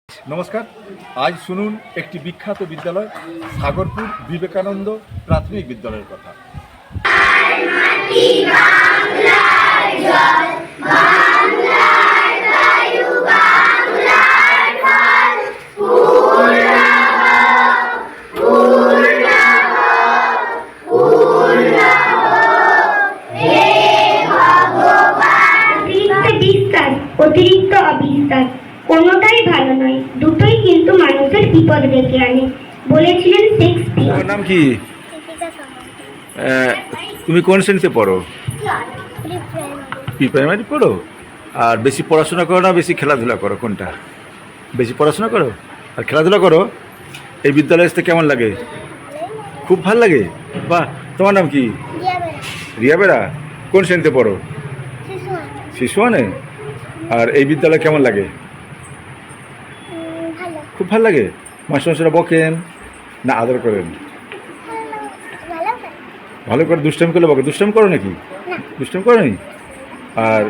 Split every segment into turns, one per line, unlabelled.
নমস্কার। আজ শুনুন একটি বিখ্যাত বিদ্যালয় সাগরপুর বিবেকানন্দ প্রাথমিক বিদ্যালয়ের কথা।
অতিরিক্ত অবিশ্বাস কোনোটাই ভালো নয়, দুটোই কিন্তু মানুষের বিপদ ডেকে আনে বলেছিলেন শেক্সপিয়ার।
তোমার নাম কি? তুমি কোন শ্রেণীতে পড়ো? প্রি প্রাইমারি পড়ো। আর বেশি পড়াশোনা করো না বেশি খেলাধুলা করো? কোনটা বেশি? পড়াশোনা করো আর খেলাধুলা করো। এই বিদ্যালয়ে আসতে কেমন লাগে? খুব ভালো লাগে। বাহ, তোমার নাম কি? রিয়া বেরা। কোন শ্রেণীতে পড়ো? শিশু ওয়ানে। আর এই বিদ্যালয় কেমন লাগে? খুব ভালো লাগে। মাস্টারমশাইরা বকেন না আদর করেন? ভালো করে। দুষ্টামি করলে বকে? দুষ্টামি করো নাকি? দুষ্টামি করো নি? আর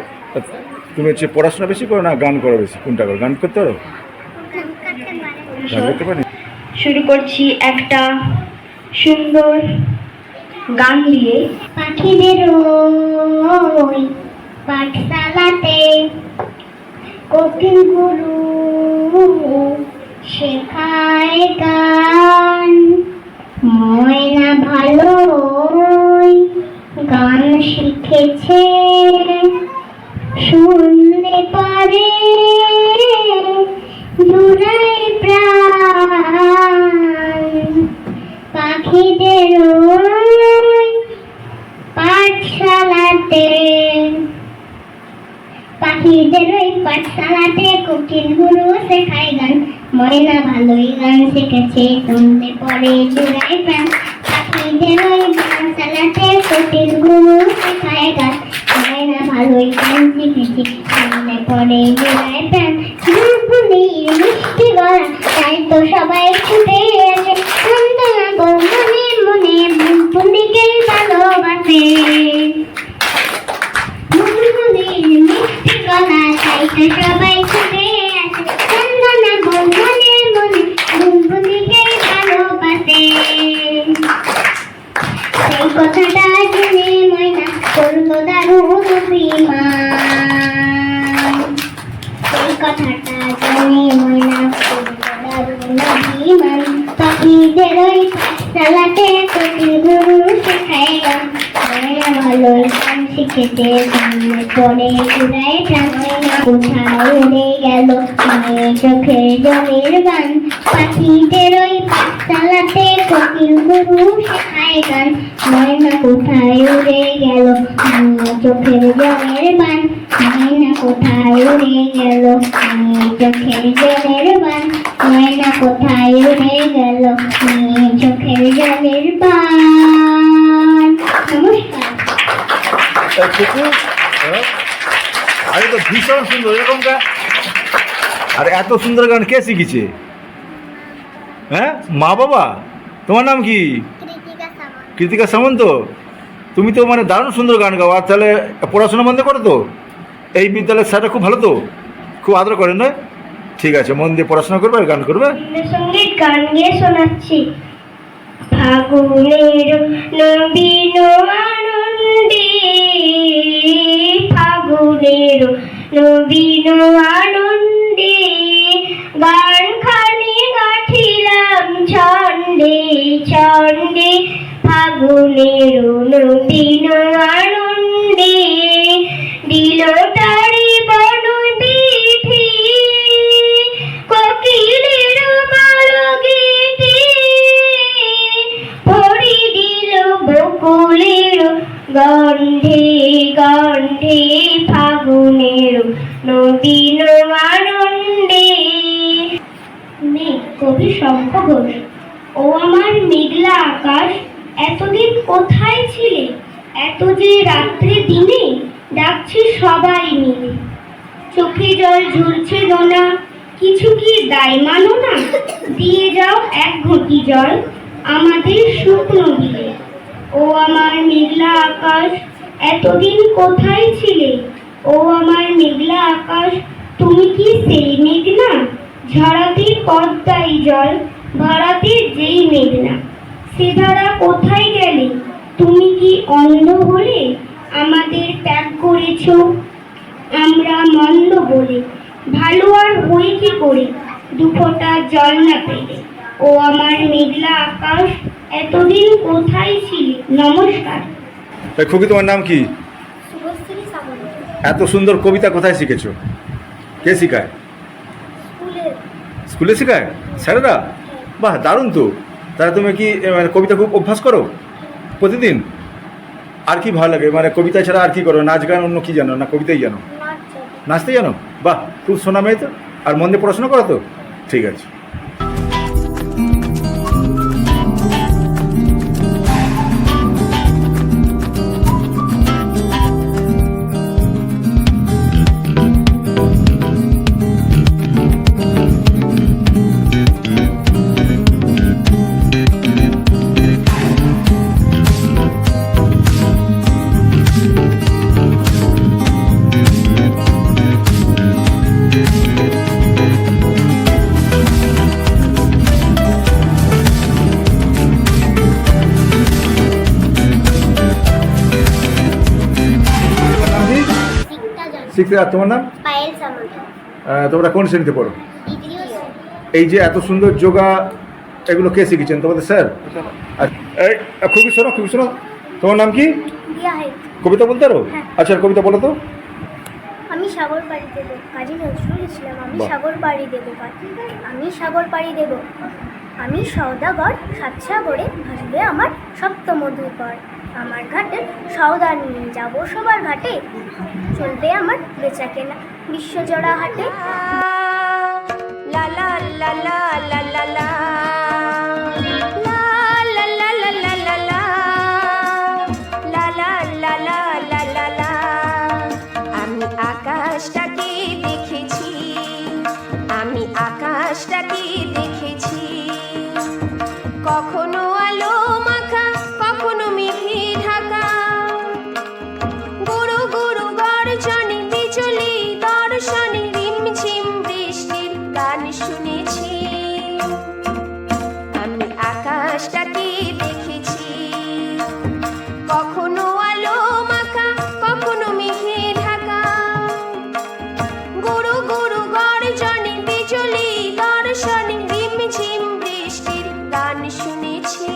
তুমি হচ্ছে পড়াশোনা বেশি করো না গান করো বেশি? কোনটা করো? গান করতে পারো? গান করতে পারি।
শুরু করছি একটা সুন্দর গান দিয়ে। পাখিদের ওই পাঠশালাতে কঠিন গুরু শেখায় গান, ময়না ভালো গান শিখেছে, শুনলে পারে জুড়াই প্রাণ। পাখিদের ওই পাঠশালাতে, পাখিদের ওই পাঠশালাতে কোকিল গুরু শেখায় গান, ময়না ভালোই গান শিখেছে, শুনলে পরে জুড়াই প্রাণ। পাখিদের ওই পাঠশালাতে কোকিল গুরু শেখায় গান, ময়না ভালোই গান শিখেছে, শুনলে পরে জুড়াই প্রাণ। বুলবুলির মিষ্টি গলা তাই তো সবাই ছুটে আসে, বন্দনা গো মনে মনে বুলবুলিকে ভালোবাসে। বুলবুলির মিষ্টি গলা তাই তো সবাই ছুটে আসে, বন্দনা গো মনে মনে বুলবুলিকে ভালোবাসে। সেই কথাটা শুনে ময়না করলো দারুণ অভিমান, সেই কথাটা শুনে ময়না করলো দারুণ অভিমান। পাখিদের ওই পাঠশালাতে কোকিল গুরু শেখায় গান, ময়না ভালোই গান শিখেছে, শুনলে পরে জুড়ায় প্রাণ। ময়না কোথায় উড়ে গেল চোখের জলের গান, পাখিদের ওই পাঠশালাতে কোকিল গুরু শেখায় গান, ময়না কোথায় উড়ে গেল চোখের জলের বান। ময়না কোথায় উড়ে গেল চোখের জলের বান, ময়না কোথায় উড়ে গেল চোখের জলের বান। নমস্কার।
আরে তো ভীষণ সুন্দর এরকম গান। আর এত সুন্দর গান কে শিখেছে? হ্যাঁ, মা বাবা? তোমার নাম কি? কৃতিকা সামন্ত। তুমি তো মানে দারুণ সুন্দর গান গাও। আর তাহলে পড়াশোনা বন্ধ করো তো? এই বিদ্যালয়ের স্যারটা খুব ভালো তো, খুব আদর করেন না? ঠিক আছে, মন দিয়ে পড়াশোনা করবে আর গান করবে।
সঙ্গীত গান গিয়ে শোনাচ্ছি। ফাগুনের নবীন আনন্দে, ফাগুনের নবীন আনন্দে, গান খানি গাঠিলাম ছন্দে ছন্দে। ফাগুনের নবীন আনন্দে, দিল তারি বন বিধি, কোকিলের কালো গীতি, ভরি দিল বকুলের গন্ধে গন্ধে। ফাগুনের নবীন আনন্দে। কবি শঙ্খ ঘোষ। ও আমার মেঘলা আকাশ, এতদিন কোথায় ছিলে? এত যে রাত্রে দিনে ডাকছি সবাই মিলে, চোখে জল ঝরছে দোনা, কিছু কি দায় মানো না? দিয়ে যাও এক ঘটি জল আমাদের শুকনো বিলে। ও আমার মেঘলা আকাশ, এতদিন কোথায় ছিলে? ও আমার মেঘলা আকাশ, তুমি কি সেই মেঘ না ঝরাতি পদ্মাই জল, ভরাতি যেই মেঘনা। সেধারা কোথায় গেলে? তুমি কি অন্ধ বলে আমাদের ত্যাগ করেছ? আমরা মন্দ বলে ভালো আর হই কি করে, দুফোঁটা জল না পেলে? ও আমার মেঘলা আকাশ, এতদিন কোথায় ছিলে? নমস্কার।
খুকি, তোমার নাম কি?
শুভশ্রী সামন্ত।
এত সুন্দর কবিতা কোথায় শিখেছো? কে শেখায়? স্কুলে শেখায় স্যারেরা? বাহ, দারুণ তো। তাহলে তুমি কি মানে কবিতা খুব অভ্যাস করো প্রতিদিন? আর কি ভালো লাগে, মানে কবিতা ছাড়া আর কি করো? নাচ গান অন্য কি জানো, না কবিতাই জানো? নাচতে জানো? বাহ, খুব শোনা মেয়ে তো। আর মন দিয়ে পড়াশোনা করো তো? ঠিক আছে। শিখতে, আর তোমার নাম?
পায়েল সামন্ত।
তোমরা কোন শ্রেণীতে পড়ো? এই যে এত সুন্দর যোগা, এগুলো কে শিখেছেন? তোমাদের স্যার? আর এই খুবই শোনো, খুবই শোনো। তোমার নাম কি? কবিতা বলতে পারো? আচ্ছা, কবিতা বলো তো।
আমি সাগর পাড়ি দেবো, কাজী নজরুল ইসলাম। আমি
বাহ।
সাগর পাড়ি দেবো, আমি সাগর পাড়ি দেবো। আমি সওদাগর, সাত সাগরে ভাসবে আমার সপ্ত মধুকর। আমার ঘাটে সওদা নিয়ে যাব সবার ঘাটে, চলবে আমার বেচা কেনা বিশ্বজোড়া হাটে। লা লা লা লা লা লা লা। লা লা লা লা লা লা লা। লা লা লা লা লা লা লা। আমি আকাশটাকে দেখেছি, আমি আকাশটাকে দেখেছি। কখনো আলো মাখা, কখনো মেঘে ঢাকা। গুরু গুরু গর্জনে বিজলি দর্শনে রিমঝিম বৃষ্টির গান শুনেছি। আমি আকাশটাকে দেখেছি, কখনো আলো মাখা, কখনো মেঘে ঢাকা। গুরু গুরু গর্জনে বিজলি দর্শনে রিমঝিম বৃষ্টির গান শুনেছি।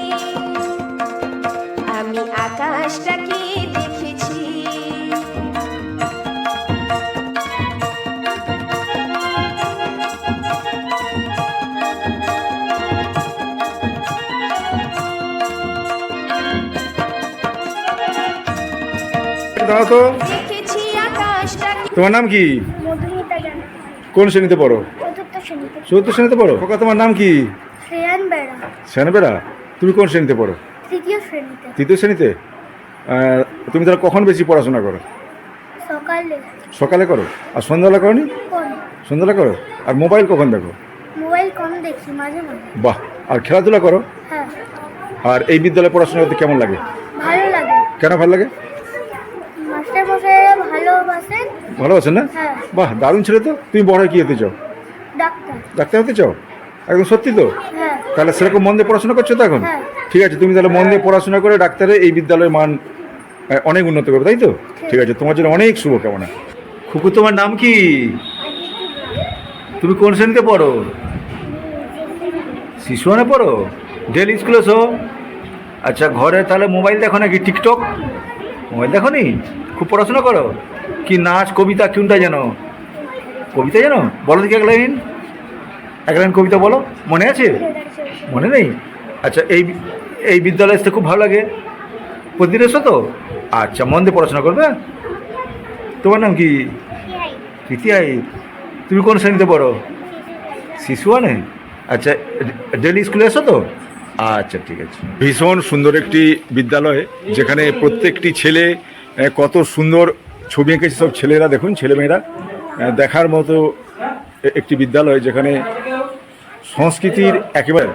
আমি আকাশটাকে দেখেছি।
দাও তো।
দেখেছি আকাশটাকে।
তোমার নাম কি?
মধুমিতা জানা,
কোন শ্রেণীতে পড়ো?
চতুর্থ শ্রেণীতে।
চতুর্থ শ্রেণীতে পড়ো। খোকা, তোমার নাম কি?
শ্রেয়ান বেড়া,
শ্রেয়ানবেরা। তুমি কোন শ্রেণীতে পড়ো?
তৃতীয় শ্রেণীতে।
তৃতীয় শ্রেণীতে। তুমি তাহলে কখন বেশি পড়াশোনা করো?
সকালে।
সকালে করো? আর সন্ধ্যাবেলা করো নি?
কোন?
সন্ধ্যাবেলা করো। আর মোবাইল কখন দেখো?
মোবাইল কম দেখি, মাঝে মাঝে।
বাহ। আর খেলাধুলা করো?
হ্যাঁ।
আর এই বিদ্যালয়ে পড়াশোনা করতে কেমন লাগে?
ভালো লাগে।
কেন ভালো লাগে?
মাস্টার মশাইরা ভালোবাসেন।
ভালোবাসেন না?
হ্যাঁ।
বাহ, দারুণ ছেলে তো। তুমি বড় হয়ে কি হতে চাও?
ডাক্তার।
ডাক্তার হতে চাও? একদম সত্যি তো?
হ্যাঁ।
তাহলে সেরকম মন দিয়ে পড়াশোনা করছো তো এখন?
হ্যাঁ।
ঠিক আছে, তুমি তাহলে মন দিয়ে পড়াশোনা করে ডাক্তারে এই বিদ্যালয়ের মান অনেক উন্নত করবে, তাই তো? ঠিক আছে, তোমার জন্য অনেক শুভকামনা। খুকু, তোমার নাম কি? তুমি কোন শ্রেণীতে পড়ো? শিশু ওয়ানে পড়ো? ডেলি স্কুলে এসো? আচ্ছা, ঘরে তাহলে মোবাইল দেখো নাকি? টিকটক মোবাইল দেখো নি? খুব পড়াশোনা করো? কি নাচ, কবিতা কোনটা জানো? কবিতা জানো? বলো দেখি এক লাইন। এক লাইন কবিতা বলো, মনে আছে? মনে নেই? আচ্ছা, এই বিদ্যালয়ে আসতে খুব ভালো লাগে? প্রতিদিন এসো তো? আচ্ছা, মন দিয়ে পড়াশোনা করবে। তোমার নাম কি? তৃতীয়াই। তুমি কোন শ্রেণীতে পড়ো? শিশু ওয়ানে। আচ্ছা, ডেলি স্কুলে এসো তো? আচ্ছা, ঠিক আছে। ভীষণ সুন্দর একটি বিদ্যালয়, যেখানে প্রত্যেকটি ছেলে কত সুন্দর ছবি এঁকেছে। সব ছেলেরা দেখুন, ছেলেমেয়েরা দেখার মতো একটি বিদ্যালয়, যেখানে সংস্কৃতির একেবারে।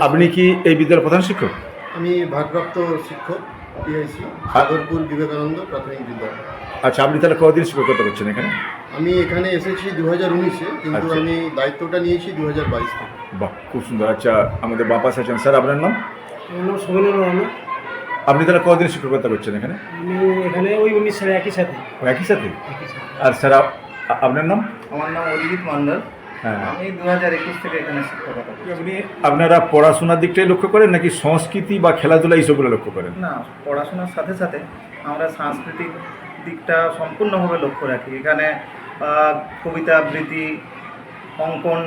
আপনি কি এই বিদ্যালয়ের প্রধান শিক্ষক?
আমি ভারপ্রাপ্ত শিক্ষক, পিআইসি সাগরপুর বিবেকানন্দ প্রাথমিক বিদ্যালয়।
আচ্ছা, আপনি তাহলে কতদিন শিক্ষকতা করছেন এখানে?
আমি এখানে এসেছি 2019-এ, কিন্তু
আচ্ছা।
আমি দায়িত্বটা নিয়েছি 2022 থেকে।
বাহ, খুব সুন্দর। আচ্ছা, আমাদের বাপাস আছেন স্যার, আপনার নাম?
আমার নাম সোমেনের রানা।
আপনি তাহলে কতদিন শিক্ষকতা করছেন এখানে?
আমি এখানে ওই 19 সালে একই সাথে।
একই সাথে? আর স্যার আপনার নাম?
আমার নাম অরিজিৎ মন্ডল।
হ্যাঁ।
আমি 2021 থেকে এখানে শিক্ষকতা করছি।
আপনি আপনারা পড়াশোনার দিকটাই লক্ষ্য করেন নাকি সংস্কৃতি বা খেলাধুলা এইসবগুলো লক্ষ্য করেন?
না, পড়াশোনার সাথে সাথে আমরা সাংস্কৃতিক দিকটা সম্পূর্ণভাবে লক্ষ্য রাখি। এখানে কবিতা আবৃত্তি, অঙ্কন,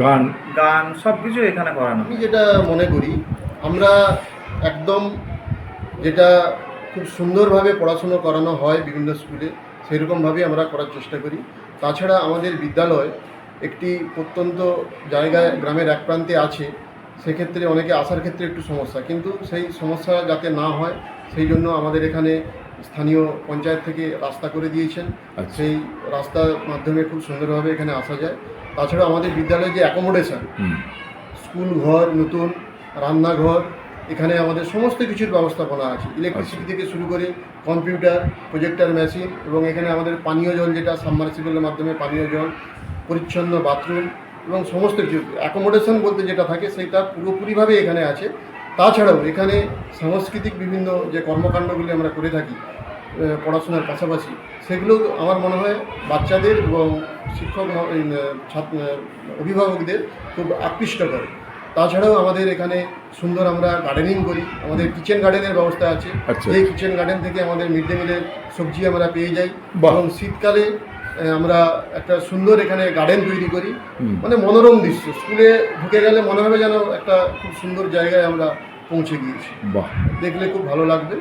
গান?
গান সব কিছু এখানে করানো হয়।
আমি যেটা মনে করি, আমরা একদম যেটা খুব সুন্দরভাবে পড়াশুনো করানো হয় বিভিন্ন স্কুলে, সেরকমভাবে আমরা করার চেষ্টা করি। তাছাড়া আমাদের বিদ্যালয় একটি প্রত্যন্ত জায়গায় গ্রামের এক প্রান্তে আছে, সেক্ষেত্রে অনেকে আসার ক্ষেত্রে একটু সমস্যা, কিন্তু সেই সমস্যা যাতে না হয় সেই জন্য আমাদের এখানে স্থানীয় পঞ্চায়েত থেকে রাস্তা করে দিয়েছেন।
আচ্ছা।
সেই রাস্তার মাধ্যমে খুব সুন্দরভাবে এখানে আসা যায়। তাছাড়া আমাদের বিদ্যালয়ে যে অ্যাকোমোডেশন,
হুম।
স্কুল ঘর, নতুন রান্নাঘর, এখানে আমাদের সমস্ত কিছুর ব্যবস্থাপনা আছে। ইলেকট্রিসিটি থেকে শুরু করে কম্পিউটার, প্রজেক্টর মেশিন, এবং এখানে আমাদের পানীয় জল, যেটা সাবমার্সিবলের মাধ্যমে পানীয় জল, পরিচ্ছন্ন বাথরুম এবং সমস্ত কিছু অ্যাকোমোডেশন বলতে যেটা থাকে সেটা পুরোপুরিভাবে এখানে আছে। তাছাড়াও এখানে সাংস্কৃতিক বিভিন্ন যে কর্মকাণ্ডগুলি আমরা করে থাকি পড়াশোনার পাশাপাশি, সেগুলো আমার মনে হয় বাচ্চাদের এবং শিক্ষক অভিভাবকদের খুব আকৃষ্ট করে। তাছাড়াও আমাদের এখানে সুন্দর আমরা গার্ডেনিং করি, আমাদের কিচেন গার্ডেনের ব্যবস্থা আছে।
আচ্ছা।
এই কিচেন গার্ডেন থেকে আমাদের মিড ডে মিলের সবজি আমরা পেয়ে যাই।
বাহ।
এবং শীতকালে আমরা একটা সুন্দর এখানে গার্ডেন তৈরি করি,
হুম।
মানে মনোরম দৃশ্য। স্কুলে ঢুকে গেলে মনে হবে যেন একটা খুব সুন্দর জায়গায় আমরা পৌঁছে গিয়েছি,
বাহ,
দেখলে খুব ভালো লাগবে।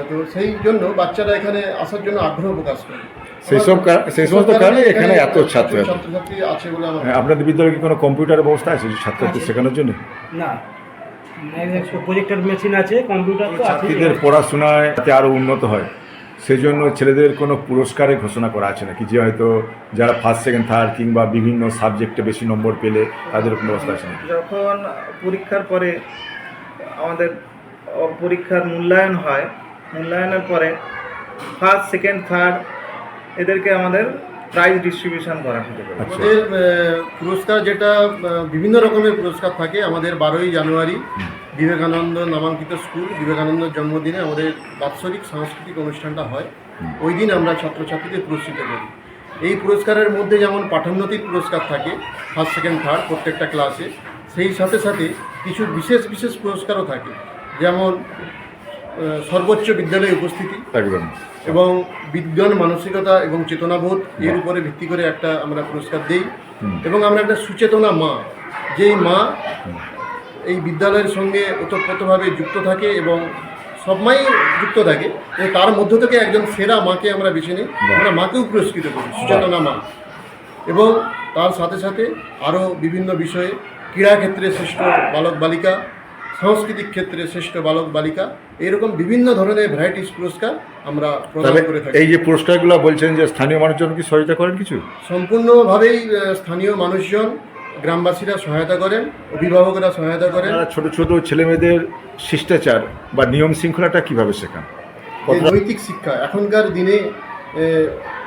তো সেই জন্য বাচ্চারা এখানে আসার জন্য আগ্রহ প্রকাশ করে।
সেই সমস্ত কারণে এখানে এত ছাত্র আছে।
ছাত্রছাত্রী আছে বলে আমার
হ্যাঁ, আপনাদের বিদ্যালয়ে কি কোনো কম্পিউটারের ব্যবস্থা আছে ছাত্রদের
আছে।
শেখানোর জন্য?
না, প্রজেক্টর মেশিন আছে, কম্পিউটার তো আছে।
ছাত্রীদের পড়াশোনায় যাতে আরও উন্নত হয় সেই জন্য ছেলেদের কোনো পুরস্কারের ঘোষণা করা আছে নাকি, যে হয়তো যারা ফার্স্ট সেকেন্ড থার্ড কিংবা বিভিন্ন সাবজেক্টে বেশি নম্বর পেলে তাদের কোনো ব্যবস্থা আছে নাকি?
যখন পরীক্ষার পরে আমাদের পরীক্ষার মূল্যায়ন হয়, মূল্যায়নের পরে ফার্স্ট সেকেন্ড থার্ড এদেরকে আমাদের প্রাইজ ডিস্ট্রিবিউশন করা হতে পারে।
আচ্ছা।
আমাদের পুরস্কার যেটা বিভিন্ন রকমের পুরস্কার থাকে। আমাদের 12ই জানুয়ারি বিবেকানন্দ নামাঙ্কিত স্কুল বিবেকানন্দ জন্মদিনে আমাদের বাৎসরিক সাংস্কৃতিক অনুষ্ঠানটা হয়। ওই দিন আমরা ছাত্রছাত্রীদের পুরস্কৃত করি। এই পুরস্কারের মধ্যে যেমন পাঠোন্নতির পুরস্কার থাকে ফার্স্ট সেকেন্ড থার্ড প্রত্যেকটা ক্লাসে, সেই সাথে সাথে কিছু বিশেষ বিশেষ পুরস্কারও থাকে, যেমন সর্বোচ্চ বিদ্যালয়ে উপস্থিতি
একদম।
এবং বিজ্ঞান মানসিকতা এবং চেতনাবোধ, এর উপরে ভিত্তি করে একটা আমরা পুরস্কার দিই। এবং আমরা একটা সুচেতনা মা, যেই মা এই বিদ্যালয়ের সঙ্গে ওতপ্রোতভাবে যুক্ত থাকে এবং সব মাই যুক্ত থাকে, তার মধ্য থেকে একজন সেরা মাকে আমরা বেছে নিই, আমরা মাকেও পুরস্কৃত করি, সুচেতনা মা। এবং তার সাথে সাথে আরও বিভিন্ন বিষয়ে, ক্রীড়াক্ষেত্রে শ্রেষ্ঠ বালক বালিকা, সাংস্কৃতিক ক্ষেত্রে শ্রেষ্ঠ বালক বালিকা, এরকম বিভিন্ন ধরনের ভ্যারাইটিস পুরস্কার আমরা প্রদান করে থাকি।
এই যে পুরস্কারগুলো বলছেন যে স্থানীয় মানুষজন কি সহায়তা করেন কিছু?
সম্পূর্ণভাবেই স্থানীয় মানুষজন, গ্রামবাসীরা সহায়তা করেন, অভিভাবকরা সহায়তা করেন।
আপনারা ছোট ছোট ছেলেমেয়েদের শিষ্টাচার বা নিয়ম শৃঙ্খলাটা কিভাবে শেখান?
এই নৈতিক শিক্ষা এখনকার দিনে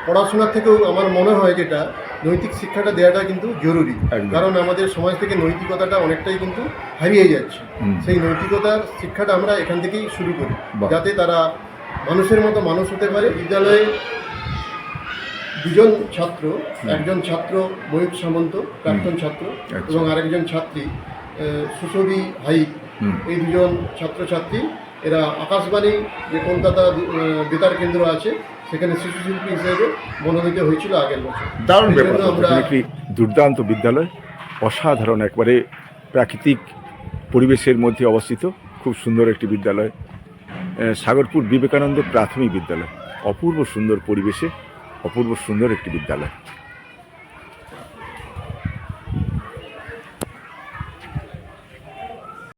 পড়াশোনার থেকেও আমার মনে হয় যেটা নৈতিক শিক্ষাটা দেওয়াটা কিন্তু জরুরি।
একদম।
কারণ আমাদের সমাজ থেকে নৈতিকতাটা অনেকটাই কিন্তু হারিয়ে যাচ্ছে। সেই নৈতিকতার শিক্ষাটা আমরা এখান থেকেই শুরু করি,
বাহ।
যাতে তারা মানুষের মতো মানুষ হতে পারে। বিদ্যালয়ে দুজন ছাত্র, একজন ছাত্র ময়ূর সামন্ত প্রাক্তন ছাত্র,
আচ্ছা।
এবং আরেকজন ছাত্রী সুসবি হাইক, এই দুজন ছাত্রছাত্রী এরা আকাশবাণী যে কলকাতা বেতার কেন্দ্র আছে সেখানে শিশু শিল্পী হিসেবে মনোনীত হয়েছিল আগের বছর।
দারুণ
এই
ব্যাপার।
জন্য আমরা
একটি দুর্দান্ত বিদ্যালয়, অসাধারণ, একবারে প্রাকৃতিক পরিবেশের মধ্যে অবস্থিত খুব সুন্দর একটি বিদ্যালয়, সাগরপুর বিবেকানন্দ প্রাথমিক বিদ্যালয়। অপূর্ব সুন্দর পরিবেশে অপূর্ব সুন্দর একটি বিদ্যালয়।